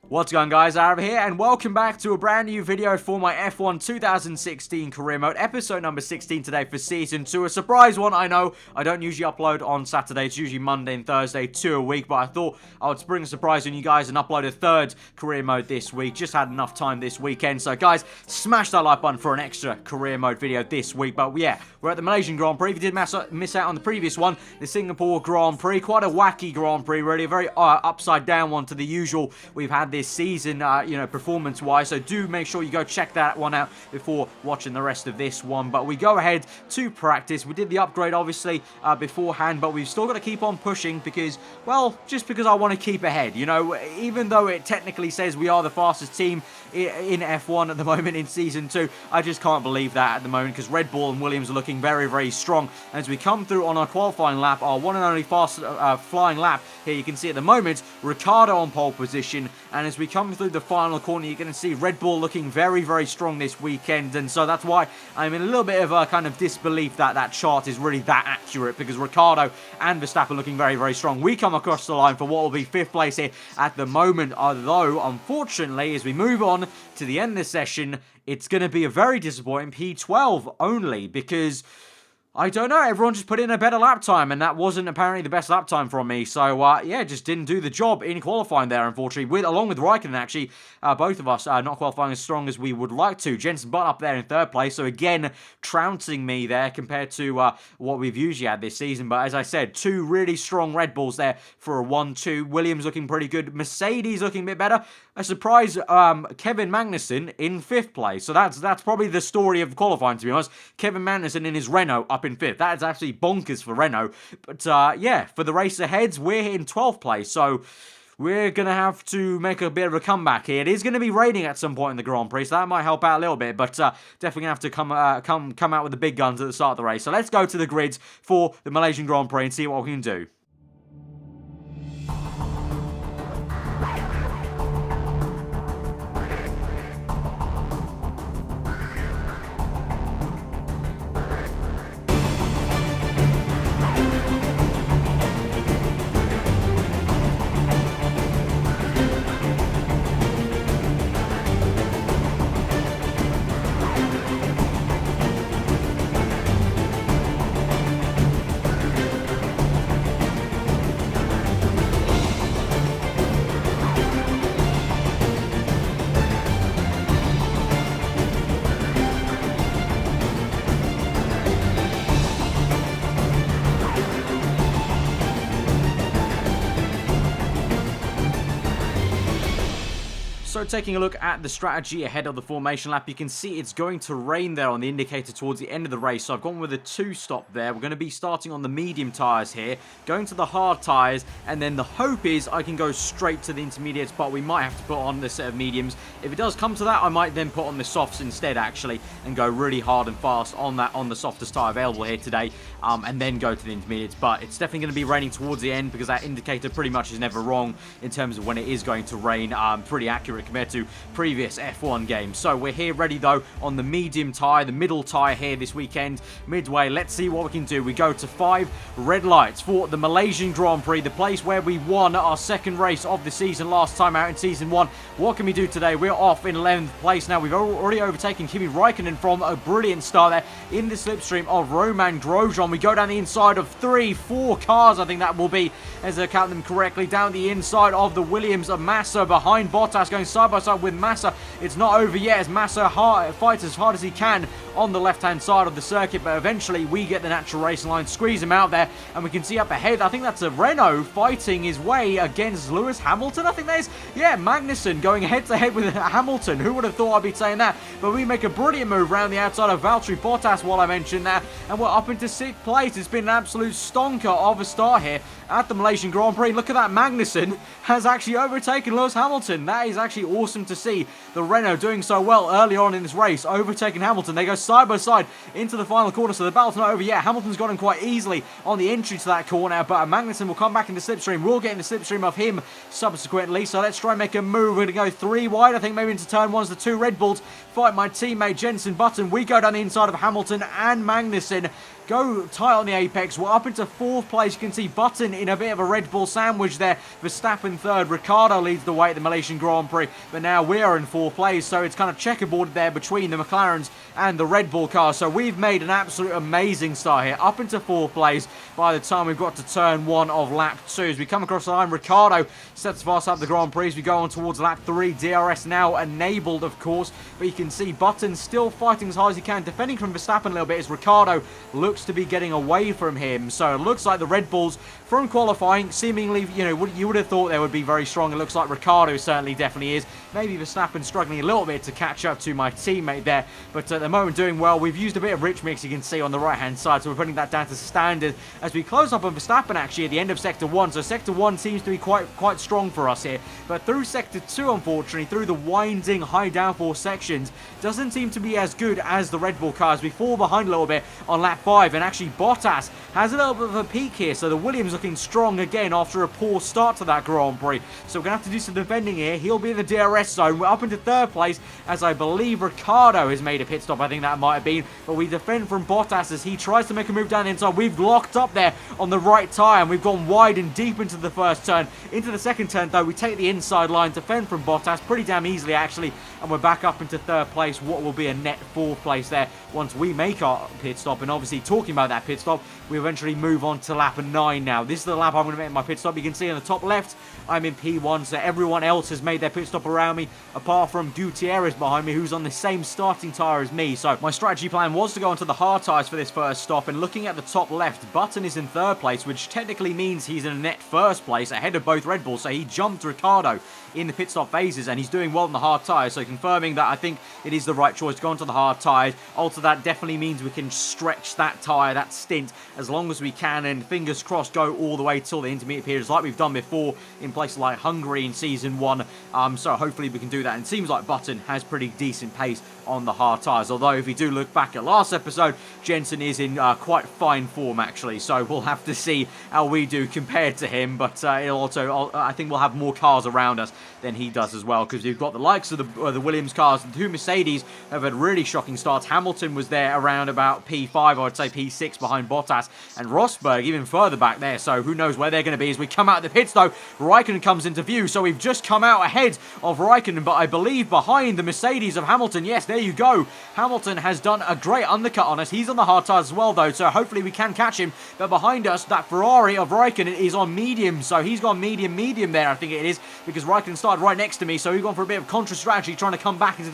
What's going on, guys? Aarava here, and welcome back to a brand new video for my F1 2016 career mode, episode number 16 today for season 2. A surprise one, I know. I don't usually upload on Saturday. It's usually Monday and Thursday, 2 a week, but I thought I would spring a surprise on you guys and upload a third career mode this week. Just had enough time this weekend. So, guys, smash that like button for an extra career mode video this week. But, yeah, we're at the Malaysian Grand Prix. If you did miss out on the previous one, the Singapore Grand Prix. Quite a wacky Grand Prix, really. A very upside down one to the usual we've had this season, performance-wise, so do make sure you go check that one out before watching the rest of this one. But we go ahead to practice. We did the upgrade, obviously, beforehand, but we've still got to keep on pushing because, well, just because I want to keep ahead, even though it technically says we are the fastest team in F1 at the moment in Season 2, I just can't believe that at the moment because Red Bull and Williams are looking very, very strong. And as we come through on our qualifying lap, our one and only fast flying lap here, you can see at the moment, Ricciardo on pole position, and as we come through the final corner, you're going to see Red Bull looking very, very strong this weekend, and so that's why I'm in a little bit of a kind of disbelief that that chart is really that accurate, because Ricciardo and Verstappen looking very, very strong. We come across the line for what will be 5th place here at the moment, although, unfortunately, as we move on to the end of this session, it's going to be a very disappointing P12 only, because I don't know, everyone just put in a better lap time, and that wasn't apparently the best lap time from me. So, yeah, just didn't do the job in qualifying there, unfortunately, along with Raikkonen, actually. Both of us not qualifying as strong as we would like to. Jensen Button up there in 3rd place, so again, trouncing me there compared to what we've usually had this season. But as I said, 2 really strong Red Bulls there for a 1-2. Williams looking pretty good. Mercedes looking a bit better. A surprise, Kevin Magnussen in 5th place. So that's probably the story of qualifying, to be honest. Kevin Magnussen in his Renault up in 5th. That is actually bonkers for Renault. But, yeah, for the race ahead, we're in 12th place. So we're going to have to make a bit of a comeback here. It is going to be raining at some point in the Grand Prix, so that might help out a little bit. But definitely going to have to come out with the big guns at the start of the race. So let's go to the grids for the Malaysian Grand Prix and see what we can do. So taking a look at the strategy ahead of the formation lap, you can see it's going to rain there on the indicator towards the end of the race. So I've gone with a 2-stop there. We're going to be starting on the medium tyres here, going to the hard tyres, and then the hope is I can go straight to the intermediates, but we might have to put on the set of mediums. If it does come to that, I might then put on the softs instead, actually, and go really hard and fast on the softest tyre available here today, and then go to the intermediates. But it's definitely going to be raining towards the end because that indicator pretty much is never wrong in terms of when it is going to rain. Pretty accurate compared to previous F1 games. So we're here ready though on the medium tyre, the middle tyre here this weekend, midway. Let's see what we can do. We go to 5 red lights for the Malaysian Grand Prix, the place where we won our 2nd race of the season last time out in Season 1. What can we do today? We're off in 11th place now. We've already overtaken Kimi Raikkonen from a brilliant start there in the slipstream of Roman Grosjean. We go down the inside of 4 cars, I think that will be, as I count them correctly, down the inside of the Williams of Massa behind Bottas, going side by side with Massa. It's not over yet as Massa fights as hard as he can on the left-hand side of the circuit, but eventually we get the natural racing line, squeeze him out there, and we can see up ahead, I think that's a Renault fighting his way against Lewis Hamilton, I think that is. Yeah, Magnussen going head-to-head with Hamilton. Who would have thought I'd be saying that? But we make a brilliant move around the outside of Valtteri Bottas while I mentioned that, and we're up into 6th place. It's been an absolute stonker of a start here at the Malaysian Grand Prix. Look at that, Magnussen has actually overtaken Lewis Hamilton. That is actually awesome to see the Renault doing so well early on in this race, overtaking Hamilton. They go side by side into the final corner, so the battle's not over yet. Hamilton's got him quite easily on the entry to that corner, but Magnussen will come back in the slipstream. We'll get in the slipstream of him subsequently, so let's try and make a move. We're going to go 3 wide, I think, maybe into turn 1 as the 2 Red Bulls fight my teammate Jensen Button. We go down the inside of Hamilton and Magnussen. go tight on the apex. We're up into 4th place. You can see Button in a bit of a Red Bull sandwich there. Verstappen 3rd. Ricciardo leads the way at the Malaysian Grand Prix, but now we're in 4th place, so it's kind of checkerboard there between the McLarens and the Red Bull cars. So we've made an absolute amazing start here, up into 4th place by the time we've got to turn 1 of lap 2. As we come across the line, Ricciardo sets fast up the Grand Prix as we go on towards lap 3. DRS now enabled, of course, but you can see Button still fighting as hard as he can, defending from Verstappen a little bit as Ricciardo looks to be getting away from him. So it looks like the Red Bulls from qualifying, seemingly, you know, you would have thought they would be very strong. It looks like Ricciardo certainly definitely is. Maybe Verstappen struggling a little bit to catch up to my teammate there, but at the moment doing well. We've used a bit of rich mix, you can see on the right hand side, so we're putting that down to standard as we close up on Verstappen actually at the end of sector 1. So sector 1 seems to be quite strong for us here, but through sector 2, unfortunately, through the winding high downforce sections, doesn't seem to be as good as the Red Bull cars. We fall behind a little bit on lap 5, and actually Bottas has a little bit of a peak here, so the Williams looking strong again after a poor start to that Grand Prix. So we're going to have to do some defending here. He'll be in the DRS zone. We're up into 3rd place as I believe Ricciardo has made a pit stop. I think that might have been, but we defend from Bottas as he tries to make a move down the inside. We've locked up there on the right tyre, and we've gone wide and deep into the first turn. Into the second turn, though, we take the inside line, defend from Bottas pretty damn easily, actually, and we're back up into 3rd place, what will be a net 4th place there once we make our pit stop. And obviously, talking about that pit stop, we eventually move on to lap 9 now. This is the lap I'm going to make my pit stop. You can see on the top left, I'm in P1, so everyone else has made their pit stop around me, apart from Gutierrez behind me, who's on the same starting tyre as me. So my strategy plan was to go onto the hard tyres for this first stop, and looking at the top left, Button is in 3rd place, which technically means he's in a net 1st place, ahead of both Red Bulls, so he jumped Ricciardo in the pit stop phases, and he's doing well on the hard tyres, so confirming that I think it is the right choice to go onto the hard tyres. Also, that definitely means we can stretch that tyre, that stint, as long as we can, and fingers crossed go all the way till the intermediate periods like we've done before in places like Hungary in Season 1, so hopefully we can do that. And it seems like Button has pretty decent pace on the hard tyres, although if we do look back at last episode, Jensen is in quite fine form actually, so we'll have to see how we do compared to him, but it'll also, I think we'll have more cars around us than he does as well, because we've got the likes of the Williams cars. The 2 Mercedes have had really shocking starts. Hamilton was there around about P5, I would say P6 behind Bottas, and Rosberg even further back there, so who knows where they're going to be as we come out of the pits though. Raikkonen comes into view, so we've just come out ahead of Raikkonen, but I believe behind the Mercedes of Hamilton. Yes, there you go. Hamilton has done a great undercut on us. He's on the hard tyres as well though, so hopefully we can catch him, but behind us, that Ferrari of Raikkonen is on medium, so he's gone medium there, I think it is, because Raikkonen started right next to me, so we've gone for a bit of contra strategy, trying to come back into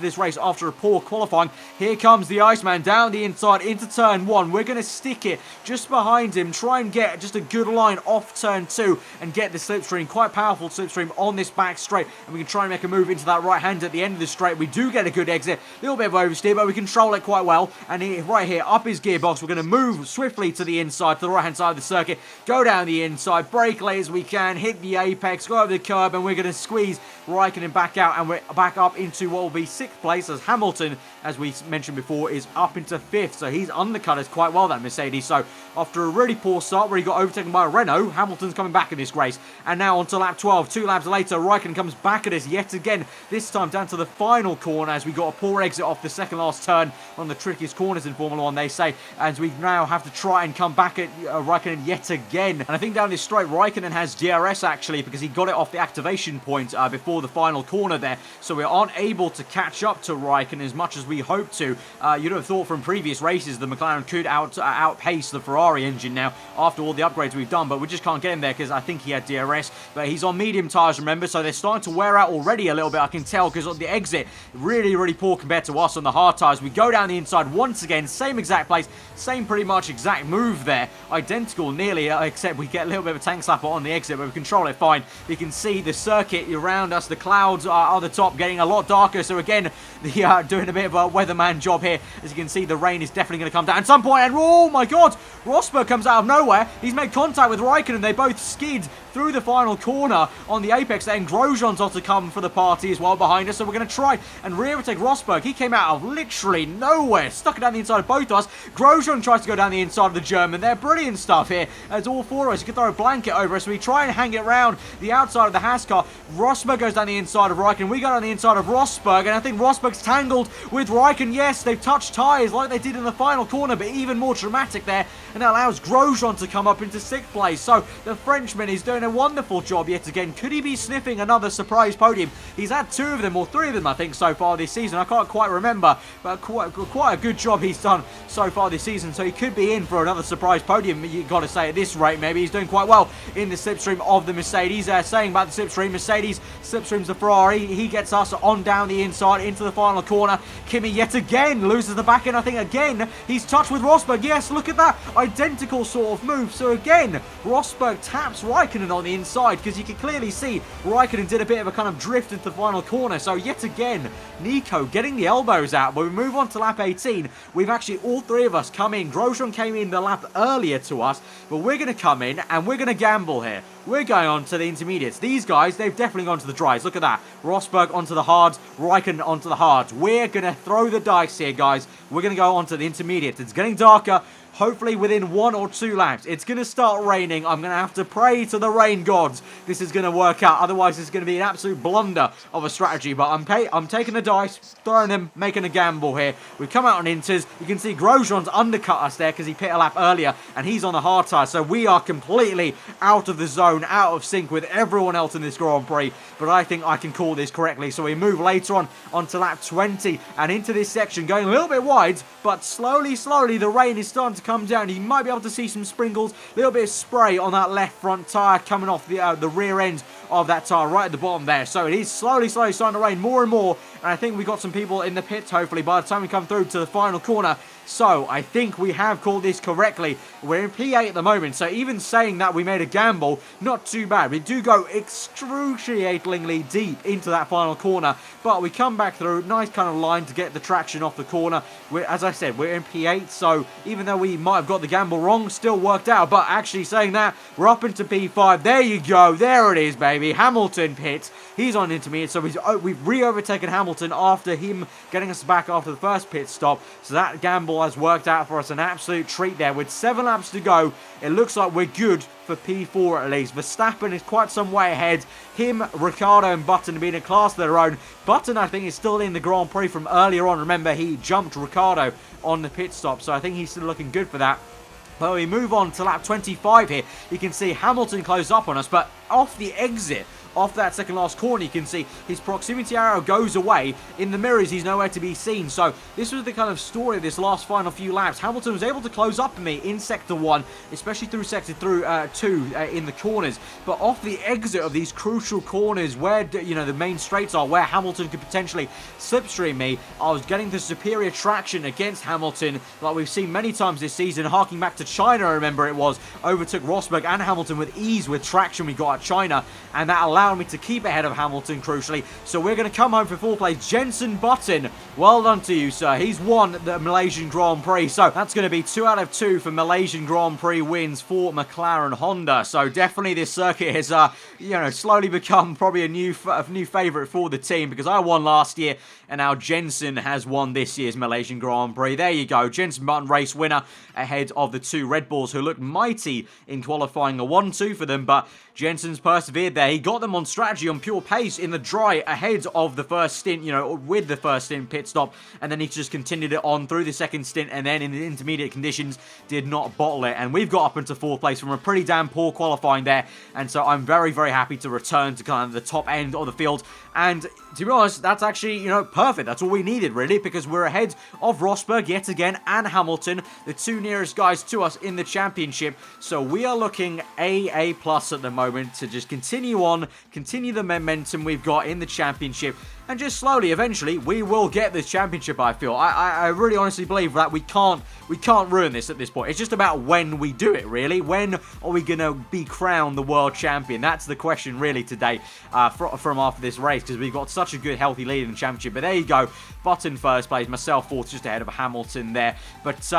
this race after a poor qualifying. Here comes the Iceman down the inside into turn 1. We're going to stick it just behind him, try and get just a good line off turn 2 and get the slipstream, quite powerful slipstream on this back straight, and we can try and make a move into that right hand at the end of the straight. We do get a good exit, a little bit of oversteer, but we control it quite well, and right here up his gearbox, we're going to move swiftly to the inside, to the right hand side of the circuit, go down the inside, brake late as we can, hit the apex, go over the curb, and we're going to squeeze Raikkonen back out, and we're back up into what will be 6th place, as Hamilton, as we mentioned before, is up into 5th, so he's undercut us quite well, that Mercedes. So after a really poor start where he got overtaken by a Renault, Hamilton's coming back in this race, and now on to lap 12, 2 laps later, Raikkonen comes back at us yet again, this time down to the final corner, as we got a poor exit off the second last turn, one of the trickiest corners in Formula 1, they say, and we now have to try and come back at Raikkonen yet again. And I think down this straight, Raikkonen has DRS actually, because he got it off the activation point before the final corner there, so we aren't able to catch up to Raikkonen as much as we hope to. You'd have thought from previous races the McLaren could outpace the Ferrari engine now after all the upgrades we've done, but we just can't get him there because I think he had DRS, but he's on medium tyres, remember, so they're starting to wear out already a little bit, I can tell, because on the exit, really poor compared to us on the hard tyres. We go down the inside once again, same exact place, same pretty much exact move there, identical nearly, except we get a little bit of a tank slapper on the exit, but we control it fine. You can see the circuit around us, the clouds are on the top, getting a lot darker, so again, doing a bit of a weatherman job here. As you can see, the rain is definitely going to come down at some point, and oh my god, Rosberg comes out of nowhere. He's made contact with Raikkonen, they both skid through the final corner on the apex there, and Grosjean's on to come for the party as well behind us, so we're going to try and re-overtake ROSBERG. He came out of literally nowhere, stuck it down the inside of both of us. Grosjean tries to go down the inside of the German there. Brilliant stuff here, as all four of us, you can throw a blanket over us, so we try and hang it around the outside of the Haas car. ROSBERG goes down the inside of Raikkonen, we go down the inside of ROSBERG, and I think ROSBERG's tangled with Raikkonen. Yes, they've touched tyres like they did in the final corner, but even more dramatic there, and that allows Grosjean to come up into 6th place. So the Frenchman is doing a wonderful job yet again. Could he be sniffing another surprise podium? He's had 2 of them, or 3 of them I think, so far this season. I can't quite remember, but quite a good job he's done so far this season, so he could be in for another surprise podium, you've got to say. At this rate, maybe he's doing quite well in the slipstream of the Mercedes. Saying about the slipstream, Mercedes slipstreams the Ferrari. He gets us on down the inside into the final corner. Kimi yet again loses the back end. I think again he's touched with ROSBERG. Yes, look at that, identical sort of move. So again, ROSBERG taps Raikkonen on the inside, because you can clearly see Raikkonen did a bit of a kind of drift into the final corner. So yet again, Nico getting the elbows out. But we move on to lap 18. We've actually, all 3 of us come in. Grosjean came in the lap earlier to us, but we're going to come in and we're going to gamble here. We're going on to the intermediates. These guys, they've definitely gone to the dries. Look at that. ROSBERG onto the hards, Raikkonen onto the hards. We're going to throw the dice here, guys. We're going to go on to the intermediates. It's getting darker. Hopefully within 1 or 2 laps. It's going to start raining. I'm going to have to pray to the rain gods this is going to work out. Otherwise, it's going to be an absolute blunder of a strategy. But I'm taking the dice, throwing them, making a gamble here. We've come out on inters. You can see Grosjean's undercut us there because he pit a lap earlier, and he's on the hard tire. So we are completely out of the zone, out of sync with everyone else in this Grand Prix. But I think I can call this correctly. So we move later on onto lap 20 and into this section, going a little bit wide, but slowly, the rain is starting to come down. You might be able to see some sprinkles, a little bit of spray on that left front tyre coming off the rear end of that tyre right at the bottom there. So it is slowly starting to rain more and more, and I think we got some people in the pits hopefully by the time we come through to the final corner. So I think we have called this correctly. We're in P8 at the moment, so even saying that we made a gamble, not too bad. We do go excruciatingly deep into that final corner, but we come back through, nice kind of line to get the traction off the corner. As I said, we're in P8, so even though we might have got the gamble wrong, still worked out. But actually saying that, we're up into P5. There you go, there it is, baby. Hamilton pits. He's on intermediate, so we've re-overtaken Hamilton after him getting us back after the first pit stop. So that gamble has worked out for us, an absolute treat there. With 7 laps to go, it looks like we're good for P4 at least. Verstappen is quite some way ahead. Him, Ricciardo and Button have been in class of their own. Button, I think, is still in the Grand Prix from earlier on. Remember, he jumped Ricciardo on the pit stop, so I think he's still looking good for that. But we move on to lap 25 here. You can see Hamilton closed up on us, but off the exit, off that second last corner, you can see his proximity arrow goes away. In the mirrors, he's nowhere to be seen. So this was the kind of story of this last final few laps. Hamilton was able to close up on me in Sector 1, especially through Sector 2 in the corners. But off the exit of these crucial corners where, you know, the main straights are, where Hamilton could potentially slipstream me, I was getting the superior traction against Hamilton, like we've seen many times this season. Harking back to China, I remember it was, overtook Rosberg and Hamilton with ease with traction we got at China, and that allowed me to keep ahead of Hamilton, crucially. So we're going to come home for 4th place. Jenson Button, well done to you, sir. He's won the Malaysian Grand Prix. So that's going to be 2 out of 2 for Malaysian Grand Prix wins for McLaren Honda. So definitely this circuit has, you know, slowly become probably a new favourite for the team, because I won last year and now Jenson has won this year's Malaysian Grand Prix. There you go. Jenson Button, race winner, ahead of the 2 Red Bulls, who looked mighty in qualifying. A 1-2 for them, but Jenson's persevered there. He got them on strategy, on pure pace in the dry ahead of the first stint, you know, with the first stint pit stop, and then he just continued it on through the second stint, and then in the intermediate conditions did not bottle it, and we've got up into 4th place from a pretty damn poor qualifying there. And so I'm very, very happy to return to kind of the top end of the field. And to be honest, that's actually, you know, perfect. That's all we needed, really, because we're ahead of Rosberg yet again and Hamilton, the 2 nearest guys to us in the championship. So we are looking A+ at the moment to just continue on, continue the momentum we've got in the championship, and just slowly, eventually, we will get this championship, I feel. I really honestly believe that we can't ruin this at this point. It's just about when we do it, really. When are we going to be crowned the world champion? That's the question, really, today from after this race, because we've got such a good, healthy lead in the championship. But there you go. Button 1st place, myself 4th, just ahead of Hamilton there. But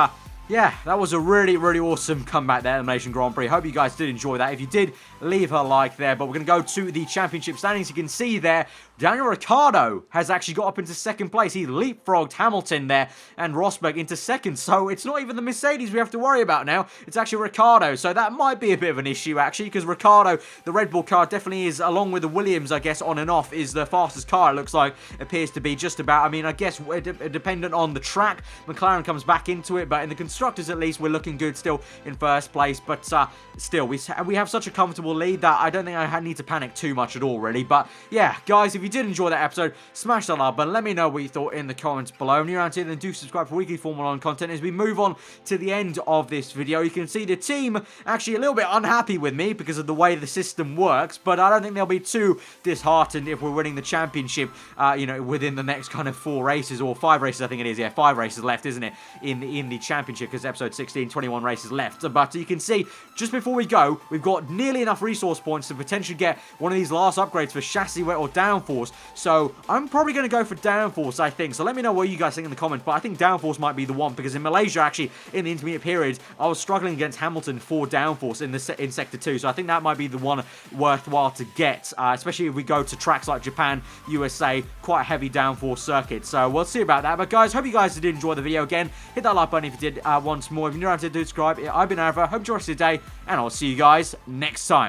yeah, that was a really, really awesome comeback there at the Malaysian Grand Prix. Hope you guys did enjoy that. If you did, leave a like there. But we're going to go to the championship standings. You can see there, Daniel Ricciardo has actually got up into second place. He leapfrogged Hamilton there and Rosberg into second. So it's not even the Mercedes we have to worry about now. It's actually Ricciardo. So that might be a bit of an issue, actually, because Ricciardo, the Red Bull car, definitely is, along with the Williams, I guess, on and off, is the fastest car, it looks like. Appears to be just about. I mean, I guess dependent on the track, McLaren comes back into it. But in the constructors, at least, we're looking good still in first place. But still, we have such a comfortable lead that I don't think I need to panic too much at all, really. But yeah, guys, if you did enjoy that episode, smash that like button. Let me know what you thought in the comments below. If you're around here, then do subscribe for weekly Formula 1 content. As we move on to the end of this video, you can see the team actually a little bit unhappy with me because of the way the system works, but I don't think they'll be too disheartened if we're winning the championship, you know, within the next kind of 4 races, or 5 races, I think it is. Yeah, 5 races left, isn't it, in the championship, because episode 16, 21 races left. But you can see, just before we go, we've got nearly enough resource points to potentially get one of these last upgrades for chassis weight or downforce. So I'm probably going to go for downforce, I think. So let me know what you guys think in the comments. But I think downforce might be the one, because in Malaysia, actually, in the intermediate period, I was struggling against Hamilton for downforce in Sector 2. So I think that might be the one worthwhile to get, especially if we go to tracks like Japan, USA, quite a heavy downforce circuit. So we'll see about that. But guys, hope you guys did enjoy the video. Again, hit that like button if you did once more. If you're new around here, do subscribe. I've been aarava. Hope you enjoy the rest of your day, and I'll see you guys next time.